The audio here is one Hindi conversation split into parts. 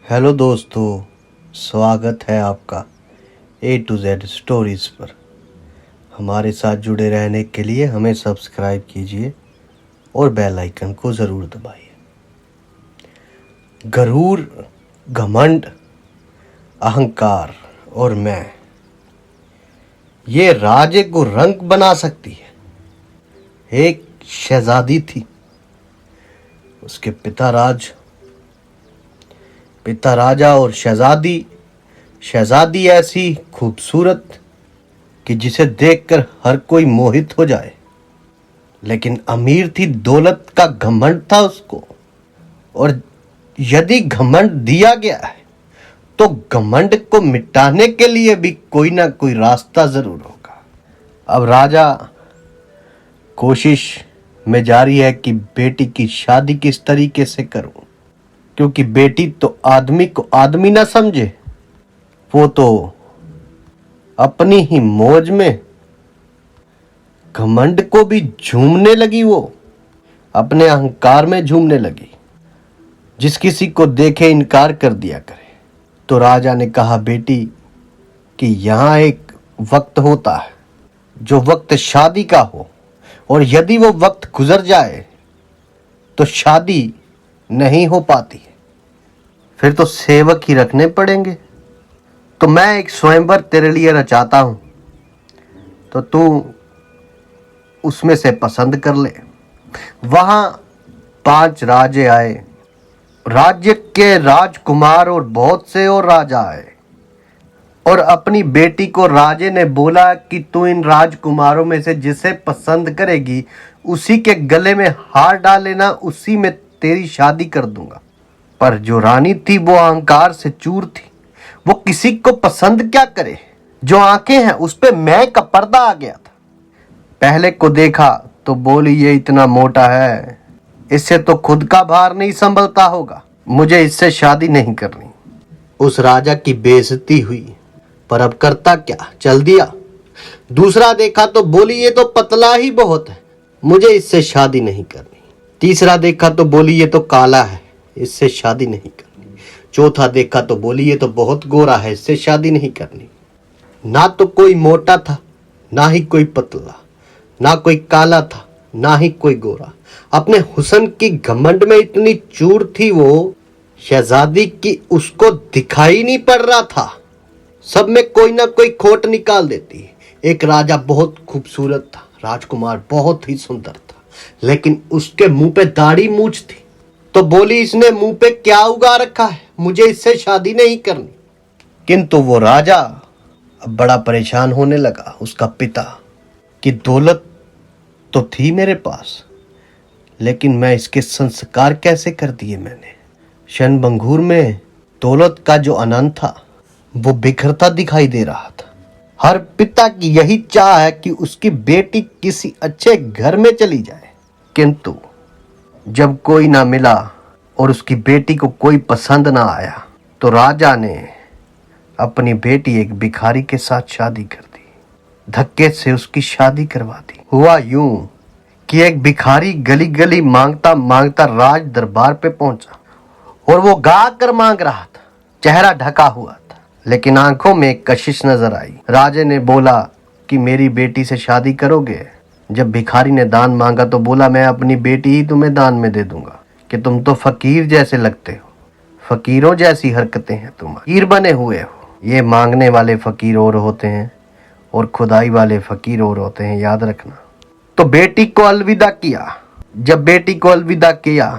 हेलो दोस्तों, स्वागत है आपका A to Z स्टोरीज पर। हमारे साथ जुड़े रहने के लिए हमें सब्सक्राइब कीजिए और बेल आइकन को ज़रूर दबाइए। गरूर, घमंड, अहंकार और मैं, ये राजे को रंग बना सकती है। एक शहजादी थी, उसके पिता राजा और शहजादी ऐसी खूबसूरत कि जिसे देखकर हर कोई मोहित हो जाए। लेकिन अमीर थी, दौलत का घमंड था उसको, और यदि घमंड दिया गया है तो घमंड को मिटाने के लिए भी कोई ना कोई रास्ता जरूर होगा। अब राजा कोशिश में जारी है कि बेटी की शादी किस तरीके से करूं, क्योंकि बेटी तो आदमी को आदमी ना समझे, वो तो अपनी ही मौज में घमंड को भी झूमने लगी। वो अपने अहंकार में झूमने लगी, जिस किसी को देखे इनकार कर दिया करे। तो राजा ने कहा, बेटी कि यहाँ एक वक्त होता है जो वक्त शादी का हो, और यदि वो वक्त गुजर जाए तो शादी नहीं हो पाती, फिर तो सेवक ही रखने पड़ेंगे। तो मैं एक स्वयंवर तेरे लिए रचाता हूं, तो तू उसमें से पसंद कर ले। वहां 5 राजे आए, राज्य के राजकुमार और बहुत से और राजा आए, और अपनी बेटी को राजे ने बोला कि तू इन राजकुमारों में से जिसे पसंद करेगी उसी के गले में हार डाल लेना, उसी में तेरी शादी कर दूंगा। पर जो रानी थी वो अहंकार से चूर थी, वो किसी को पसंद क्या करे। जो आंखें हैं उस पे मैं का पर्दा आ गया था। पहले को देखा तो बोली, ये इतना मोटा है, इससे तो खुद का भार नहीं संभलता होगा, मुझे इससे शादी नहीं करनी। उस राजा की बेइज्जती हुई, पर अब करता क्या, चल दिया। दूसरा देखा तो बोली, ये तो पतला ही बहुत है, मुझे इससे शादी नहीं करनी। तीसरा देखा तो बोली, ये तो काला है, इससे शादी नहीं करनी। चौथा देखा तो बोली, ये तो बहुत गोरा है, इससे शादी नहीं करनी। ना तो कोई मोटा था, ना ही कोई पतला, ना कोई काला था, ना ही कोई गोरा। अपने हुस्न की घमंड में इतनी चूर थी वो शहजादी की उसको दिखाई नहीं पड़ रहा था। सब में कोई ना कोई खोट निकाल देती। एक राजा बहुत खूबसूरत था, राजकुमार बहुत ही सुंदर था, लेकिन उसके मुंह पे दाढ़ी मूंछ थी। तो बोली, इसने मुंह पे क्या उगा रखा है, मुझे इससे शादी नहीं करनी। किंतु वो राजा अब बड़ा परेशान होने लगा, उसका पिता, कि दौलत तो थी मेरे पास, लेकिन मैं इसके संस्कार कैसे कर दिए मैंने। क्षणभंगुर में दौलत का जो आनंद था वो बिखरता दिखाई दे रहा था। हर पिता की यही चाह है कि उसकी बेटी किसी अच्छे घर में चली जाए, किंतु जब कोई ना मिला और उसकी बेटी को कोई पसंद ना आया तो राजा ने अपनी बेटी एक भिखारी के साथ शादी कर दी, धक्के से उसकी शादी करवा दी। हुआ यूं कि एक भिखारी गली गली मांगता मांगता राज दरबार पे पहुंचा, और वो गा कर मांग रहा था, चेहरा ढका हुआ था, लेकिन आंखों में एक कशिश नजर आई। राजे ने बोला कि मेरी बेटी से शादी करोगे। जब भिखारी ने दान मांगा तो बोला, मैं अपनी बेटी ही तुम्हें दान में दे दूंगा, कि तुम तो फकीर जैसे लगते हो, फकीरों जैसी हरकतें हैं, तुम फकीर बने हुए हो। ये मांगने वाले फकीर और होते हैं और खुदाई वाले फकीर और होते हैं, याद रखना। तो बेटी को अलविदा किया। जब बेटी को अलविदा किया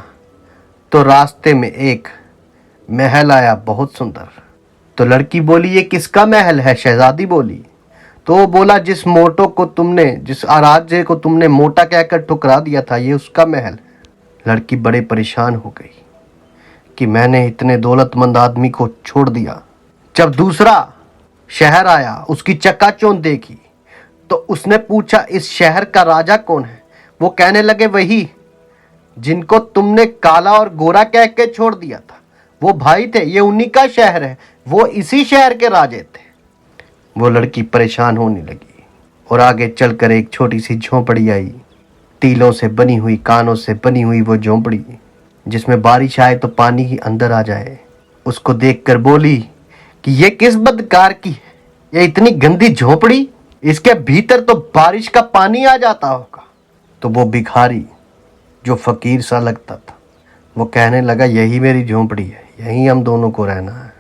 तो रास्ते में एक महल आया, बहुत सुंदर। तो लड़की बोली, ये किसका महल है? शहजादी बोली। तो वो बोला, जिस राज्य को तुमने मोटा कहकर ठुकरा दिया था, ये उसका महल। लड़की बड़े परेशान हो गई कि मैंने इतने दौलतमंद आदमी को छोड़ दिया। जब दूसरा शहर आया, उसकी चकाचौंध देखी, तो उसने पूछा, इस शहर का राजा कौन है? वो कहने लगे, वही जिनको तुमने काला और गोरा कह के छोड़ दिया था, वो भाई थे, ये उन्हीं का शहर है, वो इसी शहर के राजे थे। वो लड़की परेशान होने लगी और आगे चलकर एक छोटी सी झोंपड़ी आई, टीलों से बनी हुई, कानों से बनी हुई वो झोंपड़ी, जिसमें बारिश आए तो पानी ही अंदर आ जाए उसको देखकर बोली कि ये किस बदकार की है, ये इतनी गंदी झोपड़ी, इसके भीतर तो बारिश का पानी आ जाता होगा। तो वो भिखारी जो फकीर सा लगता था वो कहने लगा, यही मेरी झोपड़ी है, यहीं हम दोनों को रहना है।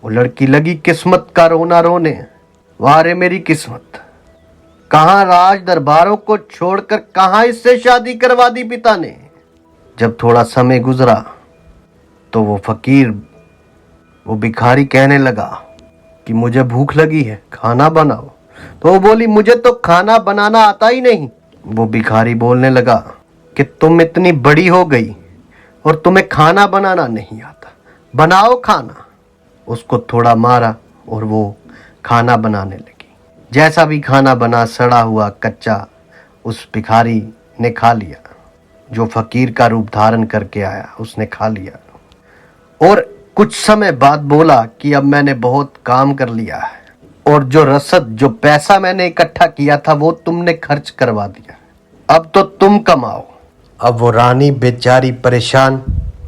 वो लड़की लगी किस्मत का रोना रोने, वाह रे मेरी किस्मत, कहाँ राज दरबारों को छोड़कर कहाँ इससे शादी करवा दी पिता ने। जब थोड़ा समय गुजरा तो वो फकीर, वो भिखारी कहने लगा कि मुझे भूख लगी है, खाना बनाओ। तो वो बोली, मुझे तो खाना बनाना आता ही नहीं। वो भिखारी बोलने लगा कि तुम इतनी बड़ी हो गई और तुम्हें खाना बनाना नहीं आता, बनाओ खाना। उसको थोड़ा मारा और वो खाना बनाने लगी। जैसा भी खाना बना, सड़ा हुआ कच्चा, उस भिखारी ने खा लिया। जो फकीर का रूप धारण करके आया उसने खा लिया और कुछ समय बाद बोला कि अब मैंने बहुत काम कर लिया है और जो रसद, जो पैसा मैंने इकट्ठा किया था वो तुमने खर्च करवा दिया, अब तो तुम कमाओ। अब वो रानी बेचारी परेशान।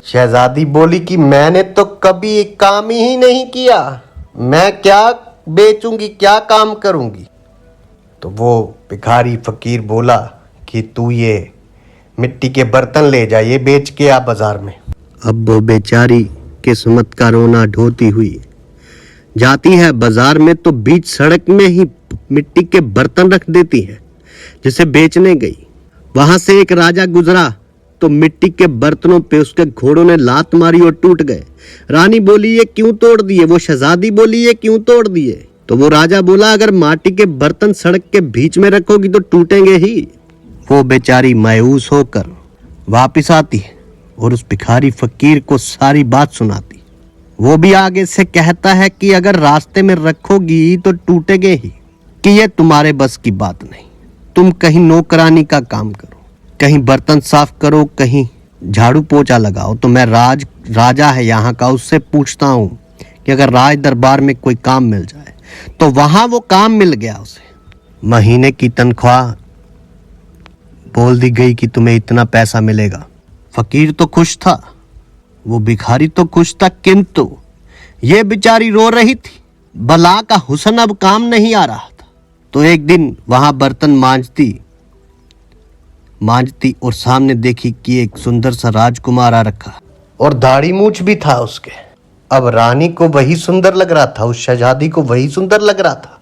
शहजादी बोली कि मैंने तो कभी काम ही नहीं किया, मैं क्या बेचूंगी, क्या काम करूंगी। तो वो भिखारी फकीर बोला कि तू ये मिट्टी के बर्तन ले जा, ये बेच के आ बाजार में। अब वो बेचारी किस्मत का रोना ढोती हुई जाती है बाजार में, तो बीच सड़क में ही मिट्टी के बर्तन रख देती है जिसे बेचने गई। वहां से एक राजा गुजरा तो मिट्टी के बर्तनों पे उसके घोड़ों ने लात मारी और टूट गए। रानी बोली, ये क्यों तोड़ दिए? वो शहजादी बोली, ये क्यों तोड़ दिए? तो वो राजा बोला, अगर माटी के बर्तन सड़क के बीच में रखोगी तो टूटेंगे ही। वो बेचारी मायूस होकर वापिस आती है और उस भिखारी फकीर को सारी बात सुनाती। वो भी आगे से कहता है कि अगर रास्ते में रखोगी तो टूटेंगे ही, कि ये तुम्हारे बस की बात नहीं, तुम कहीं नौकरानी का काम करो, कहीं बर्तन साफ करो, कहीं झाड़ू पोछा लगाओ। तो मैं राजा है यहाँ का, उससे पूछता हूँ कि अगर राज दरबार में कोई काम मिल जाए। तो वहां वो काम मिल गया उसे। महीने की तनख्वाह बोल दी गई कि तुम्हें इतना पैसा मिलेगा। फकीर तो खुश था, वो भिखारी तो खुश था, किंतु ये बेचारी रो रही थी, बला का हुस्न अब काम नहीं आ रहा था। तो एक दिन वहां बर्तन मांजती और सामने देखी कि एक सुंदर सा राजकुमार आ रखा और दाढ़ी मूछ भी था उसके। अब रानी को वही सुंदर लग रहा था, उस शहजादी को वही सुंदर लग रहा था,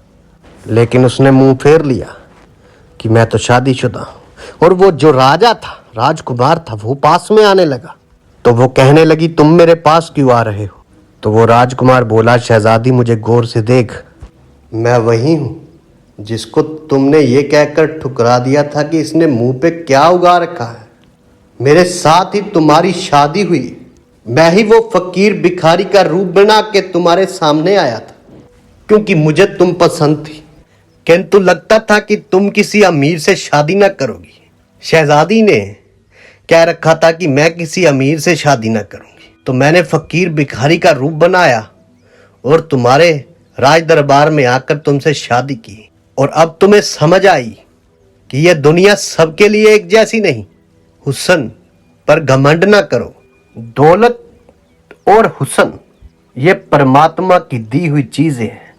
लेकिन उसने मुंह फेर लिया कि मैं तो शादीशुदा हूं। और वो जो राजा था, राजकुमार था, वो पास में आने लगा। तो वो कहने लगी, तुम मेरे पास क्यों आ रहे हो? तो वो राजकुमार बोला, शहजादी मुझे गौर से देख, मैं वही हूं जिसको तुमने ये कहकर ठुकरा दिया था कि इसने मुंह पे क्या उगा रखा है। मेरे साथ ही तुम्हारी शादी हुई, मैं ही वो फकीर भिखारी का रूप बना के तुम्हारे सामने आया था क्योंकि मुझे तुम पसंद थी, किंतु लगता था कि तुम किसी अमीर से शादी ना करोगी। शहजादी ने कह रखा था कि मैं किसी अमीर से शादी ना करूंगी, तो मैंने फकीर भिखारी का रूप बनाया और तुम्हारे राज दरबार में आकर तुमसे शादी की। और अब तुम्हें समझ आई कि यह दुनिया सबके लिए एक जैसी नहीं। हुस्न पर घमंड ना करो, दौलत और हुस्न ये परमात्मा की दी हुई चीजें हैं।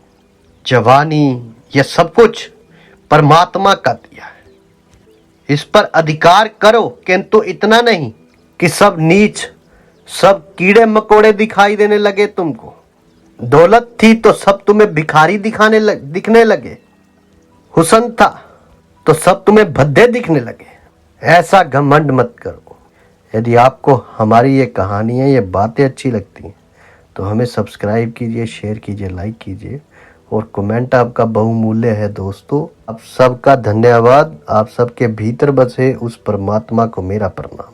जवानी, यह सब कुछ परमात्मा का दिया है, इस पर अधिकार करो, किंतु इतना नहीं कि सब नीच, सब कीड़े मकोड़े दिखाई देने लगे तुमको। दौलत थी तो सब तुम्हें भिखारी दिखने लगे, हुस्न था तो सब तुम्हें भद्दे दिखने लगे। ऐसा घमंड मत करो। यदि आपको हमारी ये कहानियाँ, ये बातें अच्छी लगती हैं तो हमें सब्सक्राइब कीजिए, शेयर कीजिए, लाइक कीजिए और कमेंट आपका बहुमूल्य है दोस्तों। आप सबका धन्यवाद। आप सबके भीतर बसे उस परमात्मा को मेरा प्रणाम।